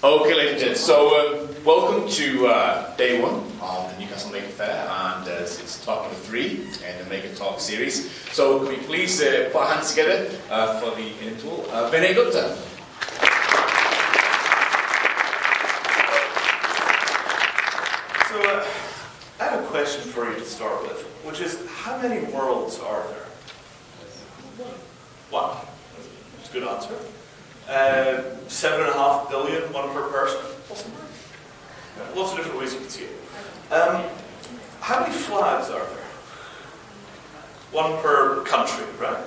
Okay, ladies and gents, so welcome to day one of the Newcastle Maker Fair, and it's talk number 3 in the Maker Talk series. So can we please put our hands together for the intro? Vinay Gupta. So I have a question for you to start with, which is, how many worlds are there? One. That's a good answer. 7.5 billion, one per person, possibly. Lots of different ways you can see it. How many flags are there? One per country, right?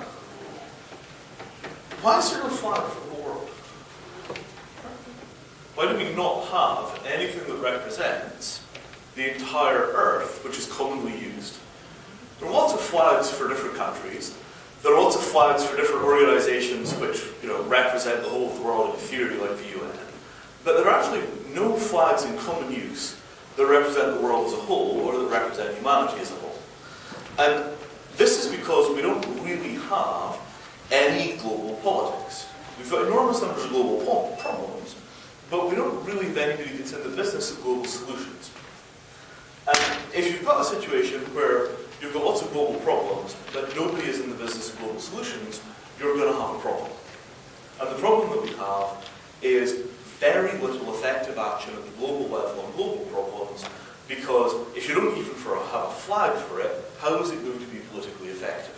Why is there no flag for the whole world? Why do we not have anything that represents the entire Earth, which is commonly used? There are lots of flags for different countries. There are lots of flags for different organisations which, represent the whole of the world in theory, like the UN. But there are actually no flags in common use that represent the world as a whole, or that represent humanity as a whole. And this is because we don't really have any global politics. We've got enormous numbers of global problems, but we don't really have anybody that's in the business of global solutions. And if you've got a situation where you've got lots of global problems, but nobody is in the business of global solutions, you're going to have a problem. And the problem that we have is very little effective action at the global level on global problems, because if you don't even have a flag for it, how is it going to be politically effective?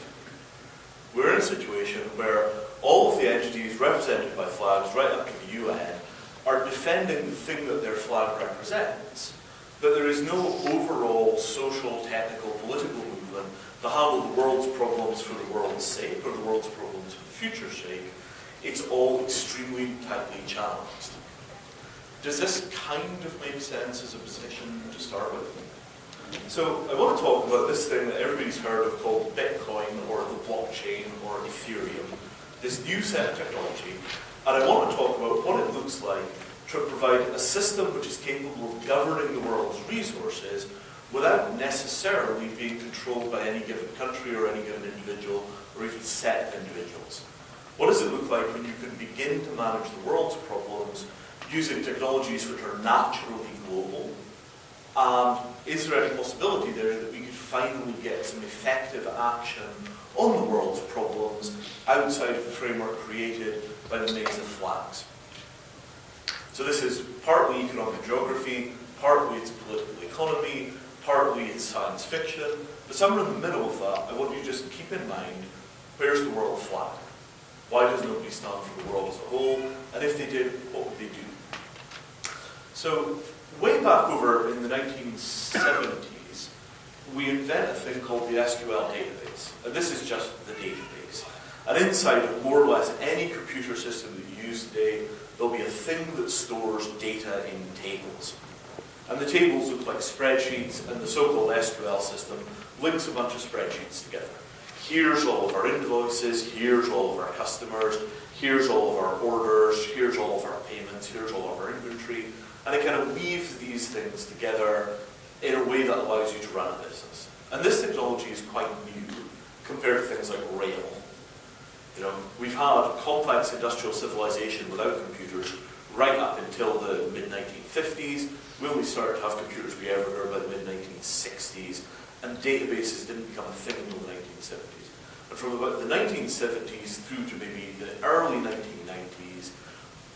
We're in a situation where all of the entities represented by flags, right up to the UN, are defending the thing that their flag represents, but there is no overall social, technical, political movement to handle the world's problems for the world's sake, or the world's problems for the future's sake. It's all extremely tightly challenged. Does this kind of make sense as a position to start with? So I want to talk about this thing that everybody's heard of called Bitcoin, or the blockchain, or Ethereum, this new set of technology, and I want to talk about what it looks like to provide a system which is capable of governing the world's resources without necessarily being controlled by any given country or any given individual or even set of individuals. What does it look like when you can begin to manage the world's problems using technologies which are naturally global? And is there any possibility there that we could finally get some effective action on the world's problems outside of the framework created by the maze of flags? So this is partly economic geography, partly it's political economy, partly it's science fiction, but somewhere in the middle of that, I want you to just keep in mind, where's the world flag? Why does nobody stand for the world as a whole? And if they did, what would they do? So way back over in the 1970s, we invent a thing called the SQL database. And this is just the database. And inside of more or less any computer system that you use today, there'll be a thing that stores data in tables. And the tables look like spreadsheets, and the so-called SQL system links a bunch of spreadsheets together. Here's all of our invoices, here's all of our customers, here's all of our orders, here's all of our payments, here's all of our inventory, and it kind of weaves these things together in a way that allows you to run a business. And this technology is quite new compared to things like rail. We've had complex industrial civilization without computers right up until the mid-1950s. We only started to have computers be everywhere by the mid-1960s, and databases didn't become a thing until the 1970s. But from about the 1970s through to maybe the early 1990s,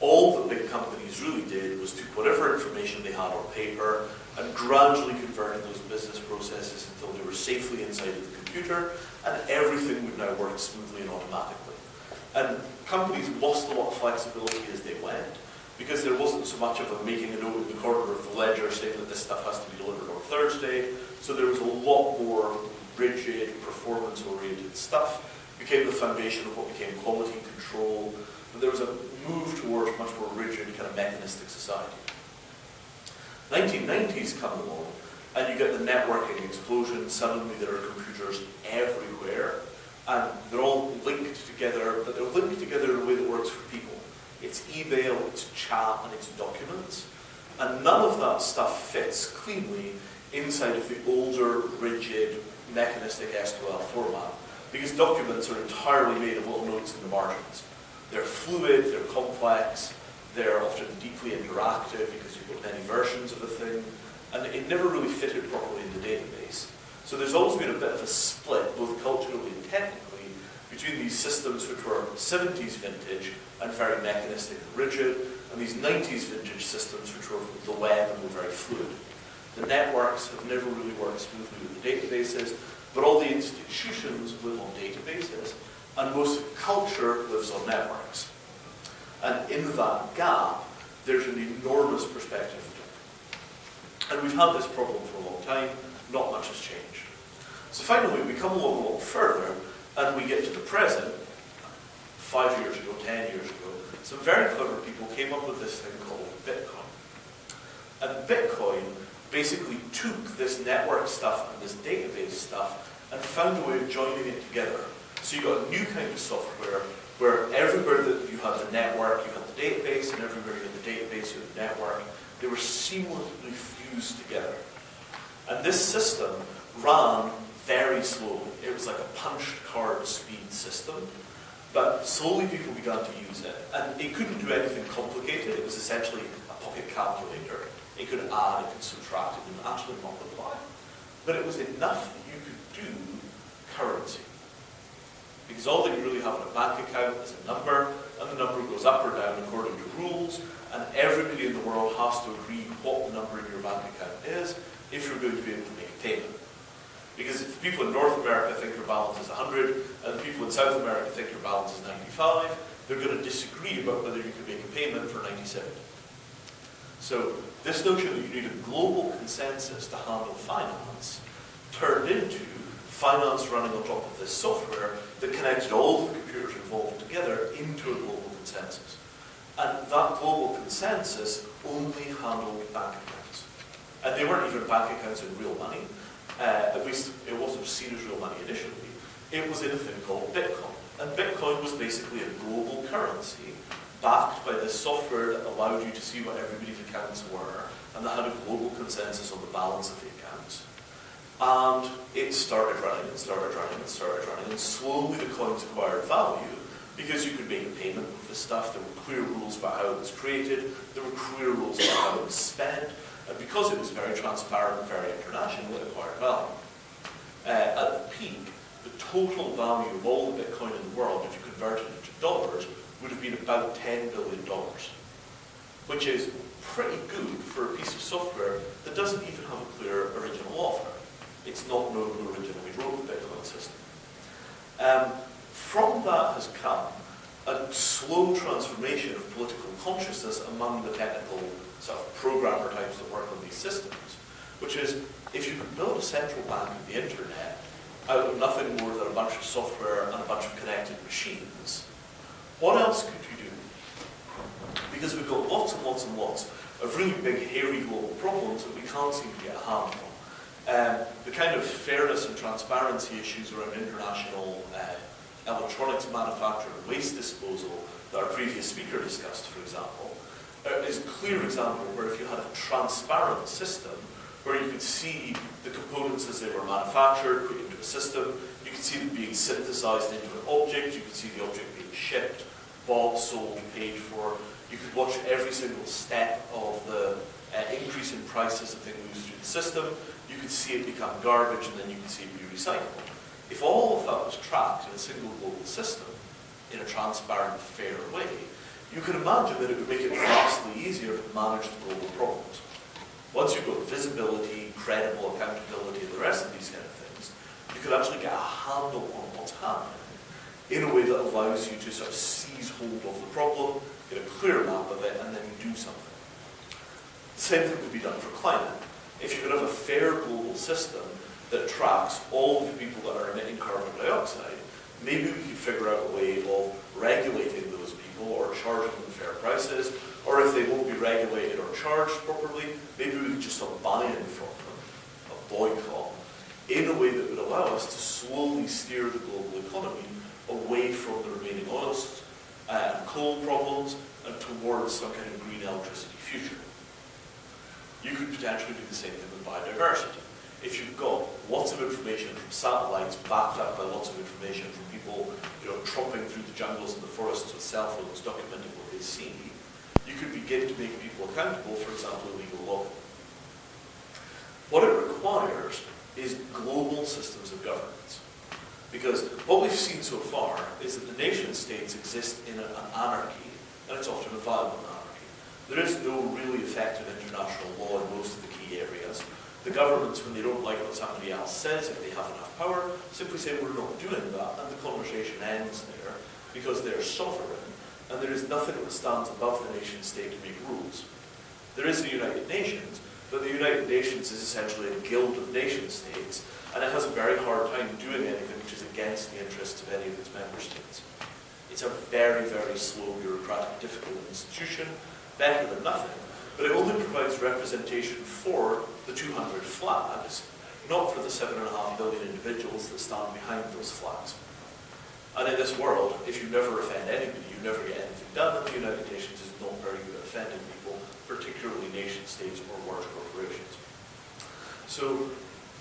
all that big companies really did was took whatever information they had on paper and gradually converted those business processes until they were safely inside of the computer, and everything would now work smoothly and automatically. And companies lost a lot of flexibility as they went, because there wasn't so much of a making a note in the corner of the ledger saying that this stuff has to be delivered on Thursday. So there was a lot more rigid, performance-oriented stuff. It became the foundation of what became quality control. And there was a move towards much more rigid, kind of mechanistic society. 1990s come along, and you get the networking explosion. Suddenly there are computers everywhere, and they're all linked together, but they're linked together in a way that works for people. It's email, it's chat, and it's documents. And none of that stuff fits cleanly inside of the older, rigid, mechanistic SQL format, because documents are entirely made of little notes in the margins. They're fluid, they're complex, They're often deeply interactive because you've got many versions of a thing, and it never really fitted properly in the database. So there's always been a bit of a split, both culturally and technically, between these systems which were 70s vintage and very mechanistic and rigid, and these 90s vintage systems which were the web and were very fluid. The networks have never really worked smoothly with the databases, but all the institutions live on databases, and most culture lives on networks. And in that gap, there's an enormous perspective. And we've had this problem for a long time, not much has changed. So finally, we come along a lot further, and we get to the present. 5 years ago, 10 years ago, some very clever people came up with this thing called Bitcoin. And Bitcoin basically took this network stuff and this database stuff and found a way of joining it together. So you got a new kind of software where everywhere that you had the network, you had the database, and everywhere you had the database, you had the network. They were seamlessly fused together. And this system ran very slowly. It was like a punched card speed system, but slowly people began to use it. And it couldn't do anything complicated. It was essentially a pocket calculator. It could add, it could subtract, it could actually multiply. But it was enough that you could do currency. Because all that you really have in a bank account is a number, and the number goes up or down according to rules, and everybody in the world has to agree what the number in your bank account is if you're going to be able to make a payment. Because if the people in North America think your balance is 100, and the people in South America think your balance is 95, they're going to disagree about whether you can make a payment for 97. So this notion that you need a global consensus to handle finance turned into finance running on top of this software that connected all the computers involved together into a global consensus. And that global consensus only handled bank accounts. And they weren't even bank accounts in real money. At least it wasn't seen as real money initially. It was in a thing called Bitcoin. And Bitcoin was basically a global currency backed by this software that allowed you to see what everybody's accounts were and that had a global consensus on the balance of the accounts. And it started running and started running and started running, and slowly the coins acquired value because you could make a payment with the stuff. There were clear rules about how it was created. There were clear rules about how it was spent. And because it was very transparent and very international, it acquired value. At the peak, the total value of all the Bitcoin in the world, if you converted it to dollars, would have been about $10 billion, which is pretty good for a piece of software that doesn't even have a clear original author. It's not known who originally wrote the Bitcoin system. From that has come a slow transformation of political consciousness among the technical sort of programmer types that work on these systems, which is, if you could build a central bank of the internet out of nothing more than a bunch of software and a bunch of connected machines, what else could you do? Because we've got lots and lots and lots of really big, hairy global problems that we can't seem to get a handle on. The kind of fairness and transparency issues around international electronics manufacture and waste disposal that our previous speaker discussed, for example, is a clear example where if you had a transparent system where you could see the components as they were manufactured, put into a system, you could see them being synthesized into an object, you could see the object being shipped, bought, sold, paid for, you could watch every single step of the increase in price as the thing moves through the system, you could see it become garbage, and then you could see it be recycled. If all of that was tracked in a single global system, in a transparent, fair way, you could imagine that it would make it vastly easier to manage the global problems. Once you've got visibility, credible accountability, and the rest of these kind of things, you could actually get a handle on what's happening in a way that allows you to sort of seize hold of the problem, get a clear map of it, and then do something. The same thing could be done for climate. If you could have a fair global system that tracks all of the people that are emitting carbon dioxide, maybe we could figure out a way of regulating those people or charging them fair prices, or if they won't be regulated or charged properly, maybe we could just stop buying from them, a boycott, in a way that would allow us to slowly steer the global economy away from the remaining oil and coal problems and towards some kind of green electricity future. You could potentially do the same thing with biodiversity. If you've got lots of information from satellites backed up by lots of information from people, tromping through the jungles and the forests with cell phones documenting what they see, you could begin to make people accountable, for example, illegal logging. What it requires is global systems of governance. Because what we've seen so far is that the nation states exist in an anarchy, and it's often a violent anarchy. There is no really effective international law in most of the key areas. The governments, when they don't like what somebody else says, if they have enough power, simply say, we're not doing that, and the conversation ends there, because they're sovereign, and there is nothing that stands above the nation state to make rules. There is the United Nations, but the United Nations is essentially a guild of nation states, and it has a very hard time doing anything which is against the interests of any of its member states. It's a very, very slow, bureaucratic, difficult institution, better than nothing, but it only provides representation for the 200 flags, not for the 7.5 billion individuals that stand behind those flags. And in this world, if you never offend anybody, you never get anything done, and the United Nations is not very good at offending people, particularly nation states or large corporations. So,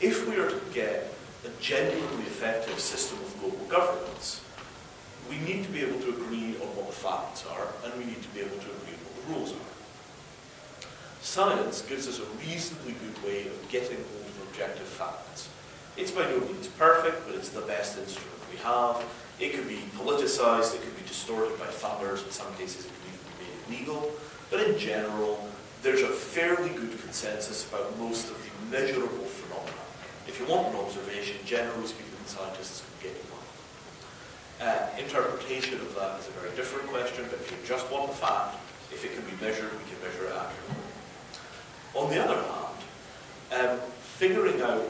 if we are to get a genuinely effective system of global governance, we need to be able to agree on what the facts are, and we need to be able to agree on what the rules are. Science gives us a reasonably good way of getting hold of objective facts. It's by no means perfect, but it's the best instrument we have. It could be politicized, it could be distorted by funders, in some cases it could even be made illegal, but in general, there's a fairly good consensus about most of the measurable phenomena. If you want an observation, generally speaking, scientists can get you one. Interpretation of that is a very different question, but if you just want the fact, if it can be measured, we can measure it accurately. On the other hand, figuring out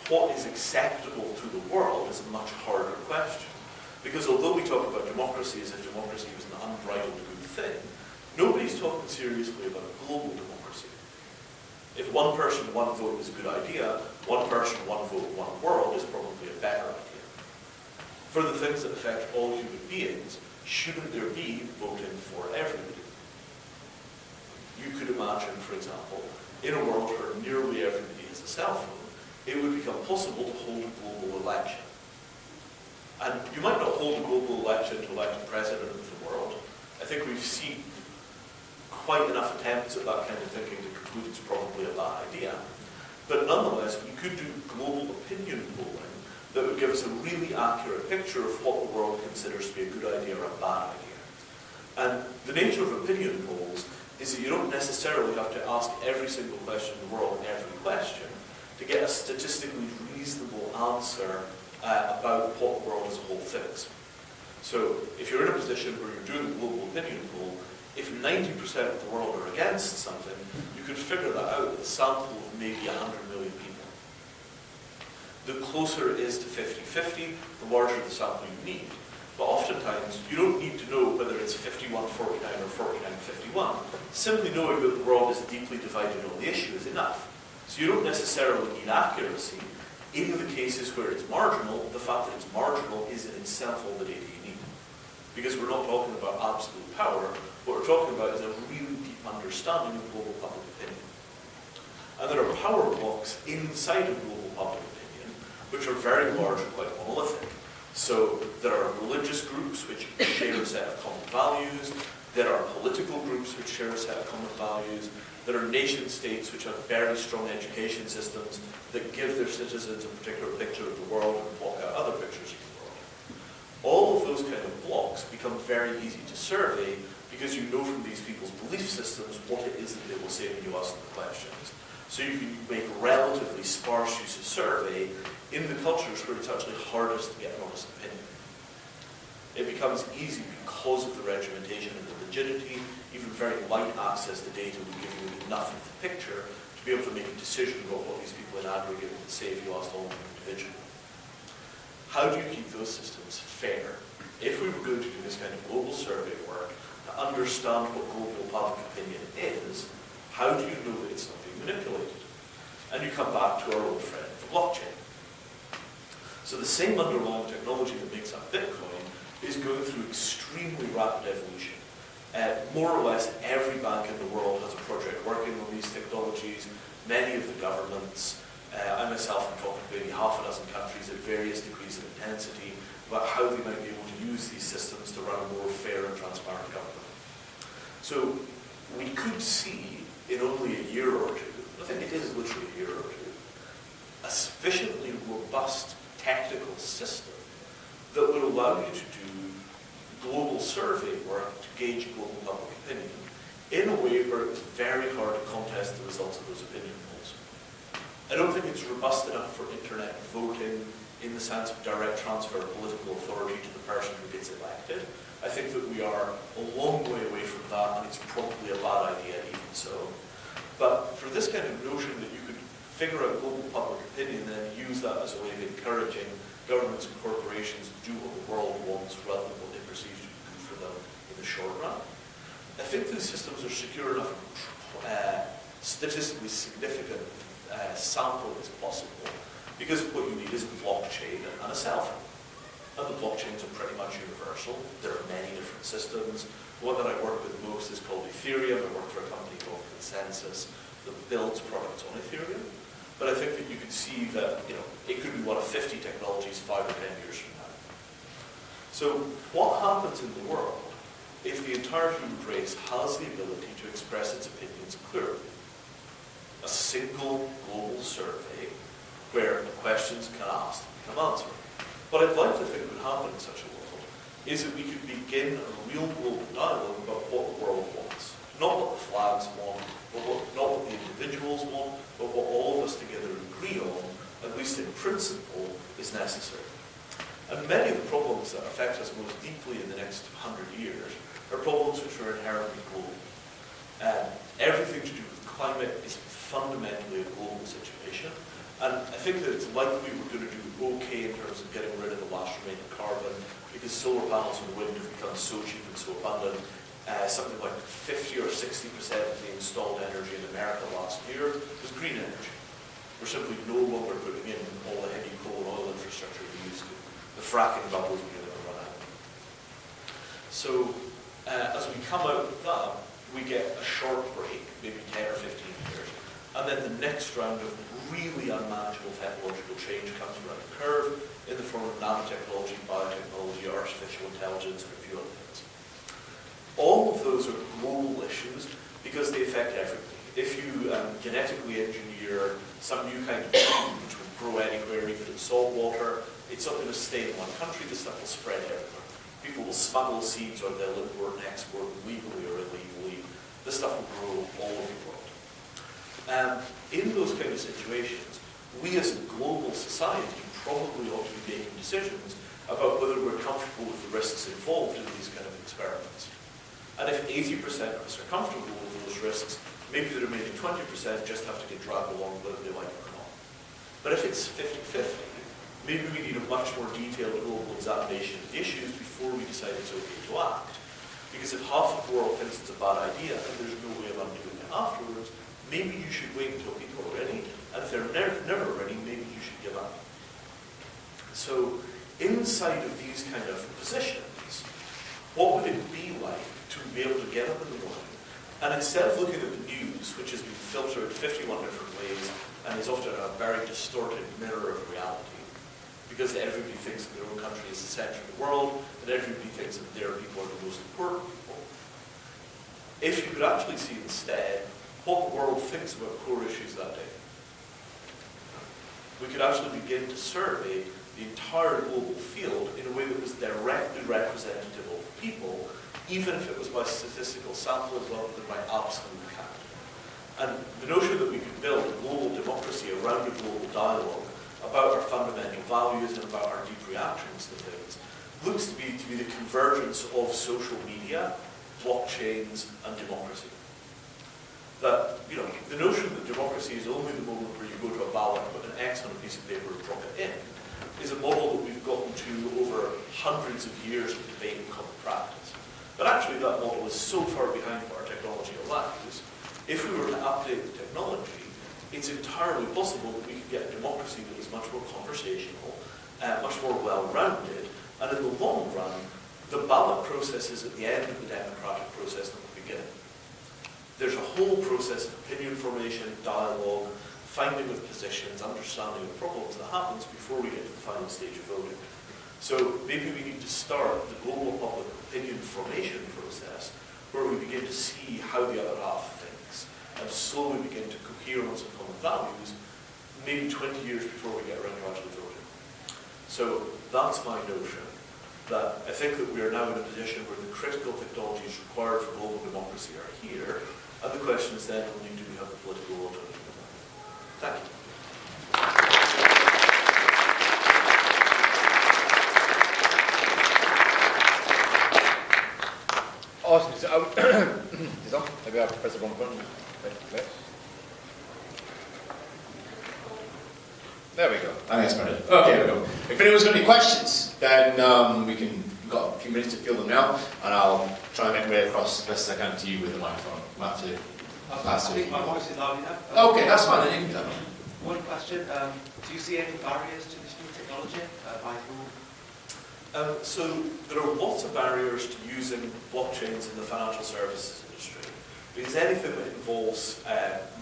what is acceptable to the world is a much harder question. Because although we talk about democracy as if democracy was an unbridled good thing, nobody's talking seriously about global democracy. If one person, one vote is a good idea, one person, one vote, one world is probably a better idea. For the things that affect all human beings, shouldn't there be voting for everybody? You could imagine, for example, in a world where nearly everybody has a cell phone, it would become possible to hold a global election. And you might not hold a global election to elect a president of the world. I think we've seen quite enough attempts at that kind of thinking to conclude it's probably a bad idea. But nonetheless, we could do global opinion polling that would give us a really accurate picture of what the world considers to be a good idea or a bad idea. And the nature of opinion polls is that you don't necessarily have to ask every single question in the world every question to get a statistically reasonable answer about what the world as a whole thinks. So if you're in a position where you're doing a global opinion poll, if 90% of the world are against something, you could figure that out with a sample of maybe 100 million people. The closer it is to 50-50, the larger the sample you need. But oftentimes, you don't need to know whether it's 51-49 or 49-51. Simply knowing that the world is deeply divided on the issue is enough. So you don't necessarily need accuracy. In the cases where it's marginal, the fact that it's marginal is in itself all the data you need. Because we're not talking about absolute power, what we're talking about is a really deep understanding of global public opinion. And there are power blocks inside of global public opinion, which are very large and quite monolithic. So there are religious groups which share a set of common values, there are political groups which share a set of common values, there are nation states which have very strong education systems that give their citizens a particular picture of the world and block out other pictures of the world. All of those kind of blocks become very easy to survey because you know from these people's belief systems what it is that they will say when you ask them the questions. So you can make relatively sparse use of survey in the cultures where it's actually hardest to get an honest opinion. It becomes easy because of the regimentation and the rigidity. Even very light access to data will give you enough of the picture to be able to make a decision about what these people in aggregate would say if you asked all of them individually. How do you keep those systems fair? If we were going to do this kind of global survey work to understand what global public opinion is, how do you know that it's not being manipulated? And you come back to our old friend, the blockchain. So the same underlying technology that makes up Bitcoin is going through extremely rapid evolution. More or less every bank in the world has a project working on these technologies. Many of the governments, I myself am talking to maybe half a dozen countries at various degrees of intensity about how they might be able to use these systems to run a more fair and transparent government. So we could see in only a year or two, I think it is literally a year or two, a sufficiently robust technical system that would allow you to do global survey work to gauge global public opinion in a way where it was very hard to contest the results of those opinion polls. I don't think it's robust enough for internet voting in the sense of direct transfer of political authority to the person who gets elected. I think that we are a long way away from that, and it's probably a bad idea even so. But for this kind of notion that you could figure out global public opinion and then use that as a way of encouraging governments and corporations to do what the world wants rather than what they perceive to be good for them in the short run, I think these systems are secure enough statistically significant sample as possible, because what you need is a blockchain and a cell phone. And the blockchains are pretty much universal. There are many different systems. The one that I work with most is called Ethereum. I work for a company called Consensus that builds products on Ethereum. But I think that you could see that it could be one of 50 technologies 5 or 10 years from now. So what happens in the world if the entire human race has the ability to express its opinions clearly? A single global survey where the questions can asked become answered. What I'd like to think would happen in such a world is that we could begin a real global dialogue about what the world wants. Not what the flags want, not what the individuals want, but what all of us together agree on, at least in principle, is necessary. And many of the problems that affect us most deeply in the next 100 years are problems which are inherently global. Everything to do with climate is fundamentally a global situation. And I think that it's likely we're going to do okay in terms of getting rid of the last remaining carbon, because solar panels and wind have become so cheap and so abundant. Something like 50 or 60% of the installed energy in America last year was green energy. We're simply no longer putting in all the heavy coal and oil infrastructure we used to. The fracking bubbles are going to run out. So as we come out of that, we get a short break, maybe 10 or 15 years, and then the next round of really unmanageable technological change comes around the curve in the form of nanotechnology, biotechnology, artificial intelligence, and a few other things. All of those are global issues because they affect everybody. If you genetically engineer some new kind of food which will grow anywhere, even in salt water, it's not going to stay in one country, this stuff will spread everywhere. People will smuggle seeds or they'll import and export legally or illegally. This stuff will grow all over the world. In those kind of situations, we as a global society probably ought to be making decisions about whether we're comfortable with the risks involved in these kind of experiments. And if 80% of us are comfortable with those risks, maybe the remaining 20% just have to get dragged along whether they like it or not. But if it's 50-50, maybe we need a much more detailed global examination of the issues before we decide it's okay to act. Because if half of the world thinks it's a bad idea and there's no way of undoing it afterwards, maybe you should wait until people are ready, and if they're never ready, maybe you should give up. So, inside of these kind of positions, what would it be like to be able to get up in the morning, and instead of looking at the news, which has been filtered 51 different ways, and is often a very distorted mirror of reality, because everybody thinks that their own country is the center of the world, and everybody thinks that their people are the most important people. If you could actually see instead what the world thinks about core issues that day, we could actually begin to survey the entire global field in a way that was directly representative of people, even if it was by statistical sampling rather than by absolute count. And the notion that we could build a global democracy around a global dialogue about our fundamental values and about our deep reactions to things looks to be the convergence of social media, blockchains, and democracy. That, the notion that democracy is only the moment where you go to a ballot, put an X on a piece of paper and drop it in, is a model that we've gotten to over hundreds of years of debate and common practice. But actually that model is so far behind what our technology allows. If we were to update the technology, it's entirely possible that we could get a democracy that is much more conversational, much more well-rounded, and in the long run, the ballot process is at the end of the democratic process, not the beginning. There's a whole process of opinion formation, dialogue, finding of positions, understanding of problems that happens before we get to the final stage of voting. So maybe we need to start the global public opinion formation process where we begin begin to see how the other half thinks and slowly begin to cohere on some common values, maybe 20 years before we get around to actually voting. So that's my notion, that I think that we are now in a position where the critical technologies required for global democracy are here, and the question is then only do we have the political will to implement them. Thank you. Awesome. So, maybe I'll press the wrong button. There we go. I think that's about it. Okay, there we go. If anyone's got any questions, then we've got a few minutes to field them now, and I'll try and make my way across as best as I can to you with the microphone. We'll have to pass I it. think my voice is loud enough. Okay, that's fine. Then you can do that. One question. Do you see any barriers to this new technology? By who? So there are lots of barriers to using blockchains in the financial services industry. Because anything that involves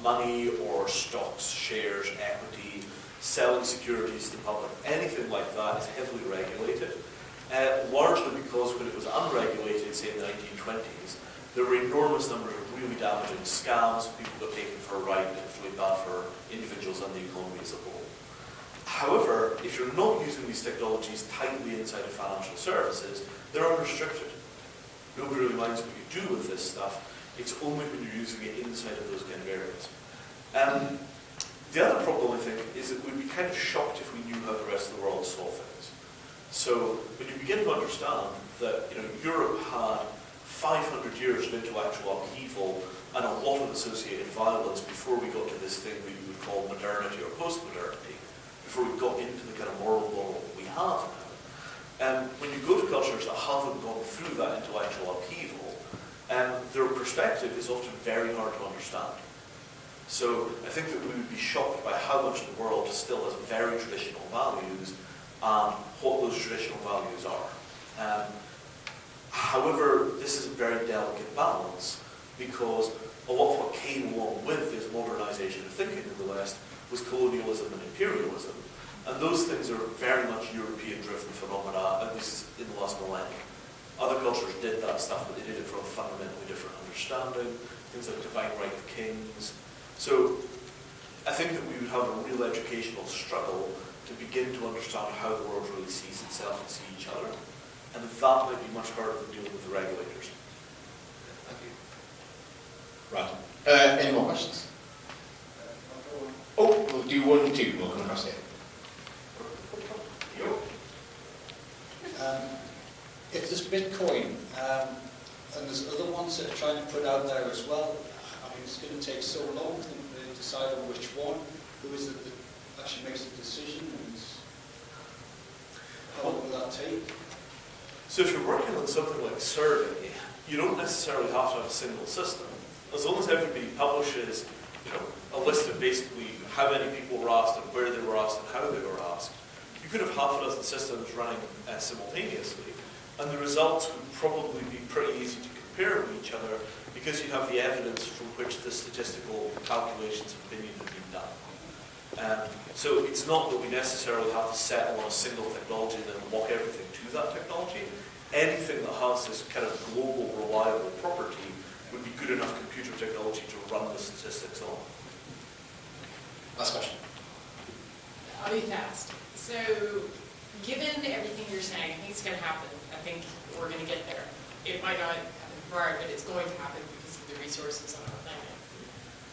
money or stocks, shares, equity, selling securities to the public, anything like that is heavily regulated. Largely because when it was unregulated, say in the 1920s, there were enormous numbers of really damaging scams, people got taken for a ride, and it was really bad for individuals and the economy as a whole. However, if you're not using these technologies tightly inside of financial services, they're unrestricted. Nobody really minds what you do with this stuff. It's only when you're using it inside of those kind of areas. The other problem, I think, is that we'd be kind of shocked if we knew how the rest of the world saw things. So when you begin to understand that Europe had 500 years of intellectual upheaval and a lot of associated violence before we got to this thing that you would call modernity or post-modernity, before we got into the kind of moral law we have now. When you go to cultures that haven't gone through that intellectual upheaval, their perspective is often very hard to understand. So I think that we would be shocked by how much the world still has very traditional values and what those traditional values are. However, this is a very delicate balance because a lot of what came along with this modernization of thinking in the West was colonialism and imperialism. And those things are very much European-driven phenomena, at least in the last millennium. Other cultures did that stuff, but they did it from a fundamentally different understanding. Things like divine right of kings. So I think that we would have a real educational struggle to begin to understand how the world really sees itself and see each other. And that might be much harder than dealing with the regulators. Thank you. Right. Any more questions? Oh, we'll do one, two. We'll come across here. If there's Bitcoin and there's other ones that are trying to put out there as well, I mean, it's going to take so long to decide on which one. Who is it that actually makes the decision? And how long will that take? So if you're working on something like survey, you don't necessarily have to have a single system. As long as everybody publishes, a list of basically how many people were asked and where they were asked and how they were asked, you could have half a dozen systems running simultaneously, and the results would probably be pretty easy to compare with each other because you have the evidence from which the statistical calculations of opinion have been done. So it's not that we necessarily have to settle on a single technology and then lock everything to that technology. Anything that has this kind of global, reliable property would be good enough computer technology to run the statistics on. Last question. I'll be fast. So, given everything you're saying, I think it's going to happen. I think we're going to get there. It might not happen tomorrow, but it's going to happen because of the resources on our planet.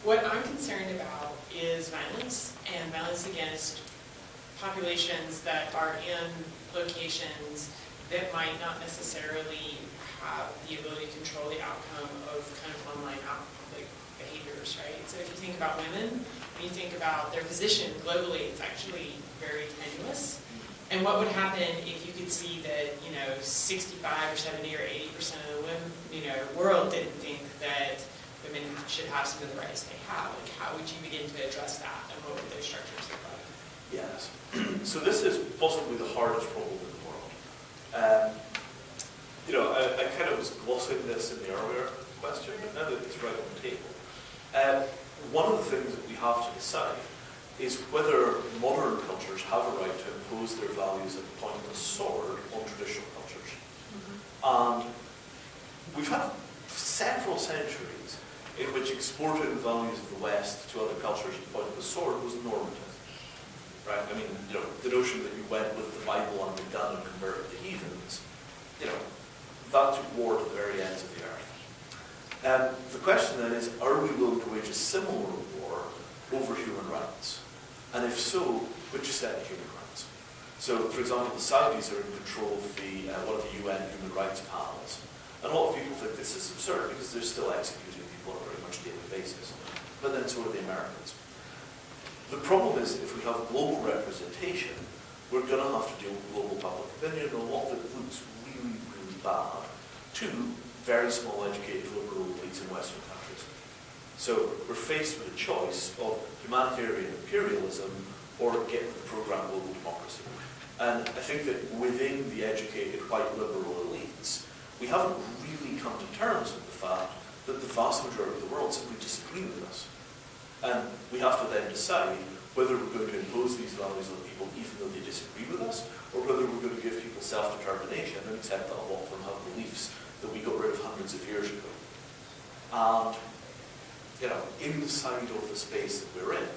What I'm concerned about is violence, and violence against populations that are in locations that might not necessarily have the ability to control the outcome of kind of online public behaviors, right? So if you think about women, when you think about their position globally, it's actually very tenuous. And what would happen if you could see that, 65 or 70 or 80% of the women, world didn't think that women should have some of the rights they have? Like, how would you begin to address that, and what would those structures look like? Yes. So this is possibly the hardest problem in the world. I kind of was glossing this in the earlier question, but now that it's right on the table. One of the things that we have to decide is whether modern cultures have a right to impose their values at the point of the sword on traditional cultures. And we've had several centuries in which exporting values of the West to other cultures at the point of the sword was normative. Right? I mean, you know, the notion that you went with the Bible under the gun and converted the heathens, you know, that took war to the very ends of the earth. The question then is, are we willing to wage a similar war over human rights? And if so, which set of human rights? So, for example, the Saudis are in control of one of the UN human rights panels. And a lot of people think this is absurd because they're still executing people on a very much daily basis. But then so are the Americans. The problem is, if we have global representation, we're going to have to deal with global public opinion, and a lot of it looks really, really bad to very small educated liberal elites in Western countries. So we're faced with a choice of humanitarian imperialism or getting the program global democracy. And I think that within the educated white liberal elites, we haven't really come to terms with the fact that the vast majority of the world simply disagree with us. And we have to then decide whether we're going to impose these values on people even though they disagree with us, or whether we're going to give people self-determination and accept that a lot of them have beliefs that we got rid of hundreds of years ago. And, you know, inside of the space that we're in,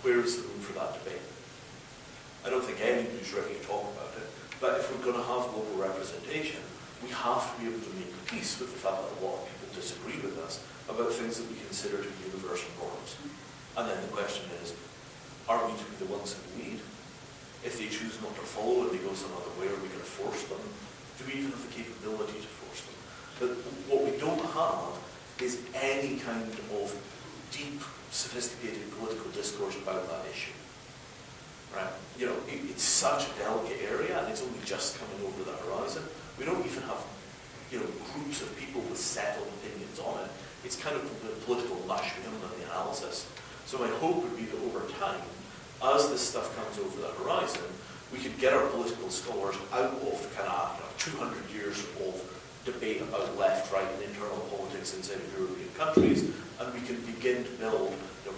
where is the room for that debate? I don't think anybody's ready to talk about it, but if we're going to have global representation, we have to be able to make peace with the fact that a lot of people disagree with us about things that we consider to be universal norms. And then the question is, are we to be the ones who lead? If they choose not to follow and they go some other way, are we going to force them? Do we even have the capability to force them? But what we don't have is any kind of deep, sophisticated political discourse about that issue. Right? You know, it's such a delicate area and it's only just coming over the horizon. We don't even have, you know, groups of people with settled opinions on it. It's kind of political mush. We haven't done the analysis. So my hope would be that over time, as this stuff comes over the horizon, we could get our political scholars out of kind of 200 years of debate about left, right, and internal politics inside of European countries, and we can begin to build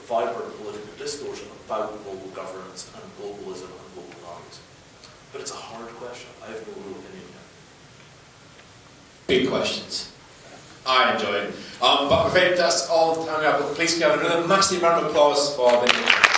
vibrant political discourse about global governance and globalism and global values. But it's a hard question. I have no real opinion yet. Big questions. I enjoyed it. But I'm afraid that's all the time we have. But please give another massive round of applause for Vinny.